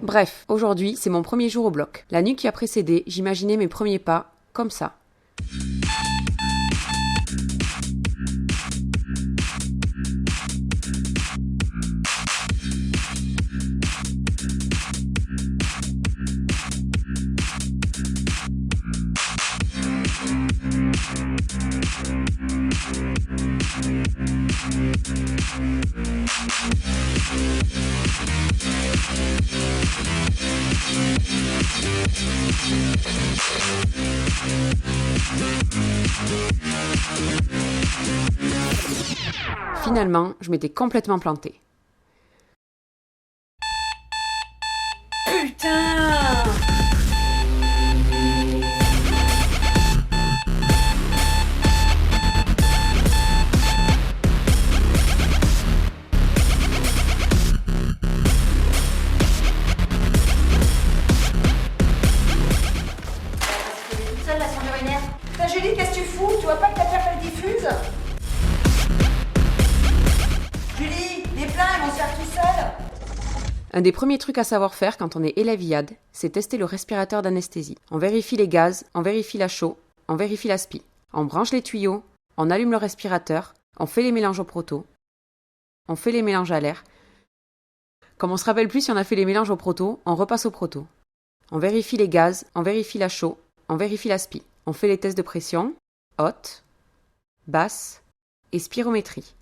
Bref, aujourd'hui, c'est mon premier jour au bloc. La nuit qui a précédé, j'imaginais mes premiers pas comme ça. Finalement, je m'étais complètement plantée. Putain! Seule la sonde urinaire. Putain, Julie, qu'est-ce que tu fous? Tu vois pas que ta perf elle diffuse? Julie, les pleins, ils vont se faire tout seuls. Un des premiers trucs à savoir faire quand on est élève IAD, c'est tester le respirateur d'anesthésie. On vérifie les gaz, on vérifie la chaux, on vérifie la spi. On branche les tuyaux, on allume le respirateur, on fait les mélanges au proto, on fait les mélanges à l'air. Comme on se rappelle plus si on a fait les mélanges au proto, on repasse au proto. On vérifie les gaz, on vérifie la chaux, on vérifie la spi. On fait les tests de pression, haute, basse et spirométrie.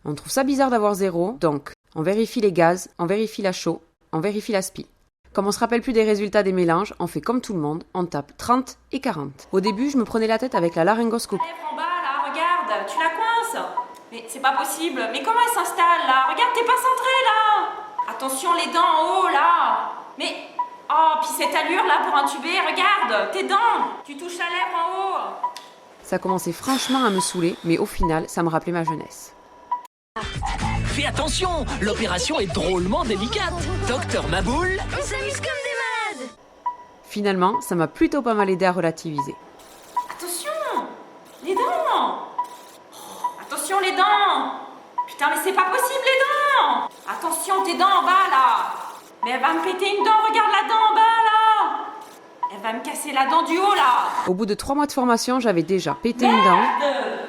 On trouve ça bizarre d'avoir 0, donc on vérifie les gaz, on vérifie la chaux, on vérifie la spi. Comme on se rappelle plus des résultats des mélanges, on fait comme tout le monde, on tape 30 et 40. Au début, je me prenais la tête avec la laryngoscopie. Lèvre en bas là, regarde, tu la coinces. Mais c'est pas possible, mais comment elle s'installe là? Regarde, t'es pas centré là. Attention les dents en haut là. Mais, oh, puis cette allure là pour intuber, regarde, tes dents. Tu touches la lèvre en haut. Ça commençait franchement à me saouler, mais au final, ça me rappelait ma jeunesse. Fais attention, l'opération est drôlement délicate. Docteur Maboul, On s'amuse comme des malades. Finalement, ça m'a plutôt pas mal aidé à relativiser. Attention, les dents. Oh, attention les dents. Putain, mais c'est pas possible les dents. Attention tes dents en bas là. Mais elle va me péter une dent, regarde la dent en bas là. Elle va me casser la dent du haut là. Au bout de 3 mois de formation, j'avais déjà pété une dent, Merde.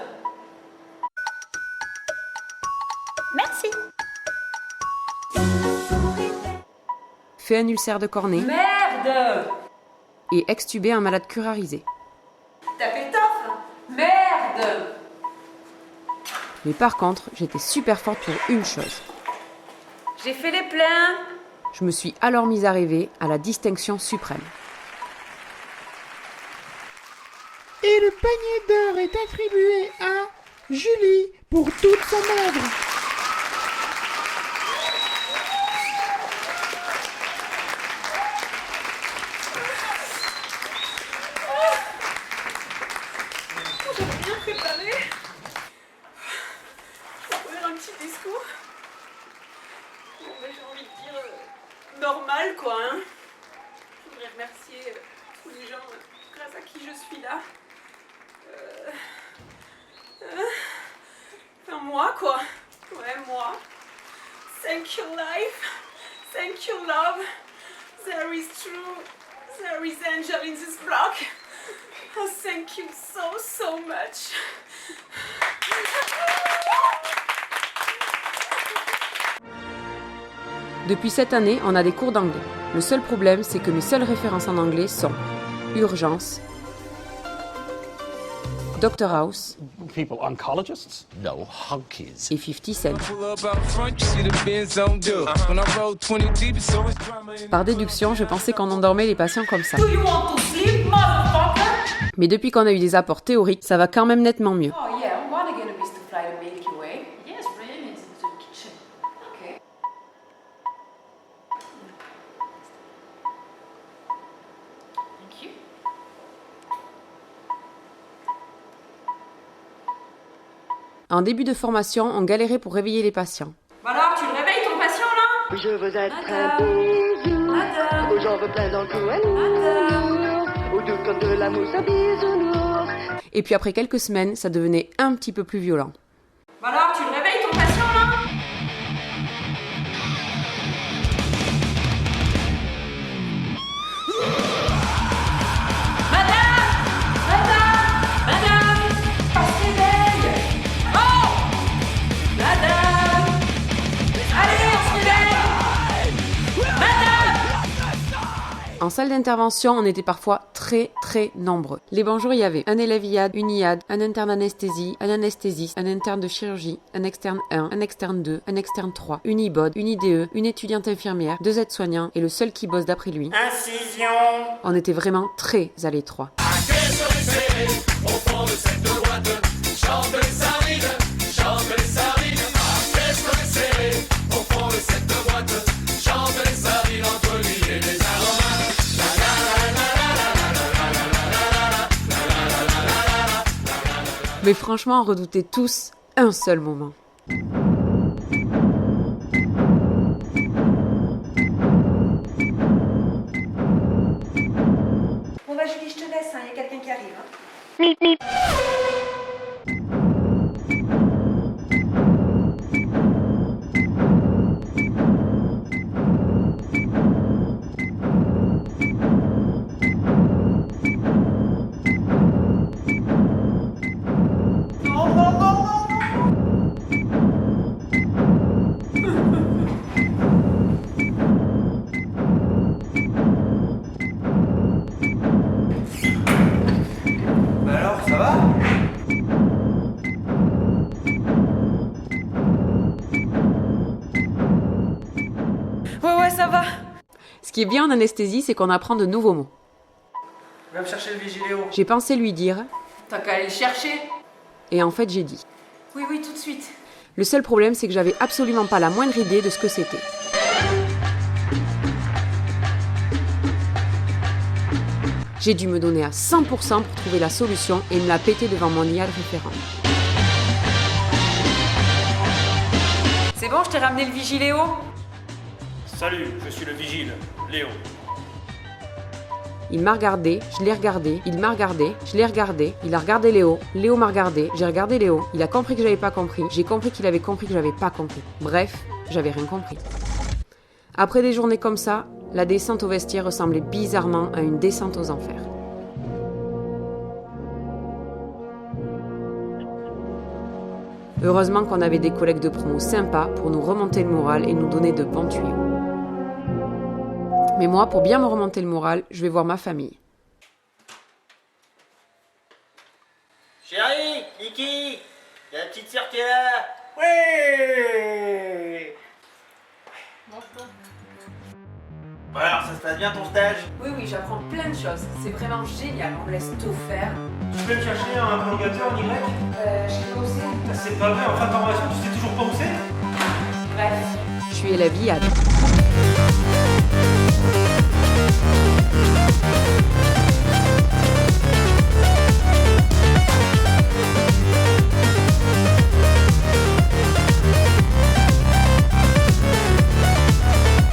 Merci. fait un ulcère de cornée Merde. et extubé un malade curarisé. T'as pétoffe. Merde. Mais par contre, j'étais super forte pour une chose. J'ai fait les pleins. Je me suis alors mise à rêver à la distinction suprême. Et le panier d'or est attribué à Julie pour toute son œuvre. J'ai rien préparé. Je vais faire un petit discours. Bon, ben, j'ai envie de dire normal quoi. Hein. Je voudrais remercier tous les gens grâce à qui je suis là. Enfin moi quoi. Ouais moi. Thank you life. Thank you love. There is true. There is angel in this block. Oh, thank you so much. Depuis cette année, on a des cours d'anglais. Le seul problème, c'est que mes seules références en anglais sont Urgence, Dr House People, oncologists? no honkies. et 50 Cent. Par déduction, je pensais qu'on endormait les patients comme ça. Do you want to sleep, motherfucker? Mais depuis qu'on a eu des apports théoriques, ça va quand même nettement mieux. Oh yeah, I'm gonna get a beast to fly the Milky Way. Yes, really, it's in the kitchen. Okay. Thank you. En début de formation, on galérait pour réveiller les patients. Bah alors, tu le réveilles ton patient là? Je veux être Madame. un bisou, Madame. aux jambes pleines dans le cou, Madame. aux deux comme de la mousse à bisounours. Et puis après quelques semaines, ça devenait un petit peu plus violent. Bah alors, tu le réveilles ton patient là? En salle d'intervention, on était parfois très nombreux. Les bonjours, il y avait un élève IAD, une IAD, un interne d'anesthésie, un anesthésiste, un interne de chirurgie, un externe 1, un externe 2, un externe 3, une IBOD, une IDE, une étudiante infirmière, 2 aides-soignants et le seul qui bosse d'après lui. Incision. On était vraiment très à l'étroit. Mais franchement, on redoutait tous un seul moment. Bon bah Julie, je te laisse, il y a quelqu'un qui arrive. Hein. Bah alors, ça va? Ouais, ça va. Ce qui est bien en anesthésie, c'est qu'on apprend de nouveaux mots. Va me chercher le vigiléo. J'ai pensé lui dire, T'as qu'à aller le chercher. et en fait j'ai dit. Oui, tout de suite. Le seul problème, c'est que j'avais absolument pas la moindre idée de ce que c'était. J'ai dû me donner à 100% pour trouver la solution et me la péter devant mon IAD référent. C'est bon, je t'ai ramené le vigiléo. Salut, je suis le vigile, Léo. Il m'a regardé, je l'ai regardé, il m'a regardé, je l'ai regardé, il a regardé Léo, Léo m'a regardé, j'ai regardé Léo, il a compris que j'avais pas compris, j'ai compris qu'il avait compris que j'avais pas compris. Bref, j'avais rien compris. Après des journées comme ça, la descente au vestiaire ressemblait bizarrement à une descente aux enfers. Heureusement qu'on avait des collègues de promo sympas pour nous remonter le moral et nous donner de bons tuyaux. Mais moi, pour bien me remonter le moral, je vais voir ma famille. Chérie, Niki, y a la petite sœur qui est là. Ouais. Bon alors, ça se passe bien ton stage? Oui, j'apprends plein de choses. C'est vraiment génial, on me laisse tout faire. Tu peux me chercher un prolongateur en Y? Je sais pas où c'est. C'est pas vrai, en fin de formation, tu sais toujours pas où c'est? Bref. Je suis élève IAD.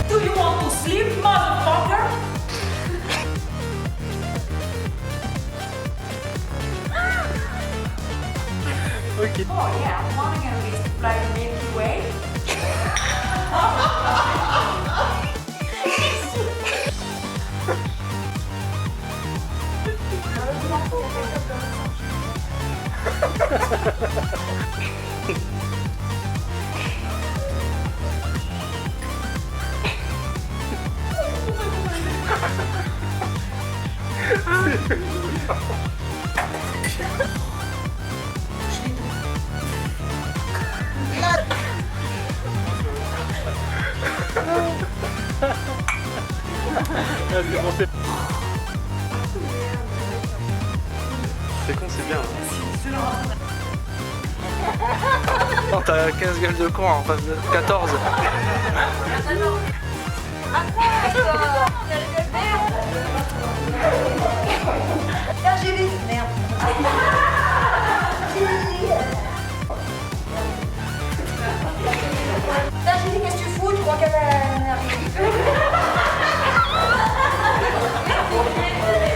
Do you want to sleep, motherfucker? Ok. Oh yeah, I'm wondering if it's fly the Milky Way. C'est con, c'est bien. Non, t'as 15 gueules de con en face de 14. Tiens, Julie, merde. Tiens, Julie, qu'est-ce que tu fous? Tu crois qu'elle arrive?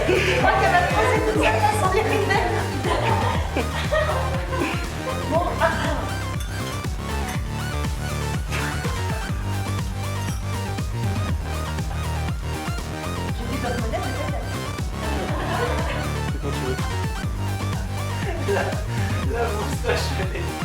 Je crois qu'elle va te passer toute sa place sans dire une merde. Bon, Julie, donne modèle, C'est quand tu veux. La moustache, elle est...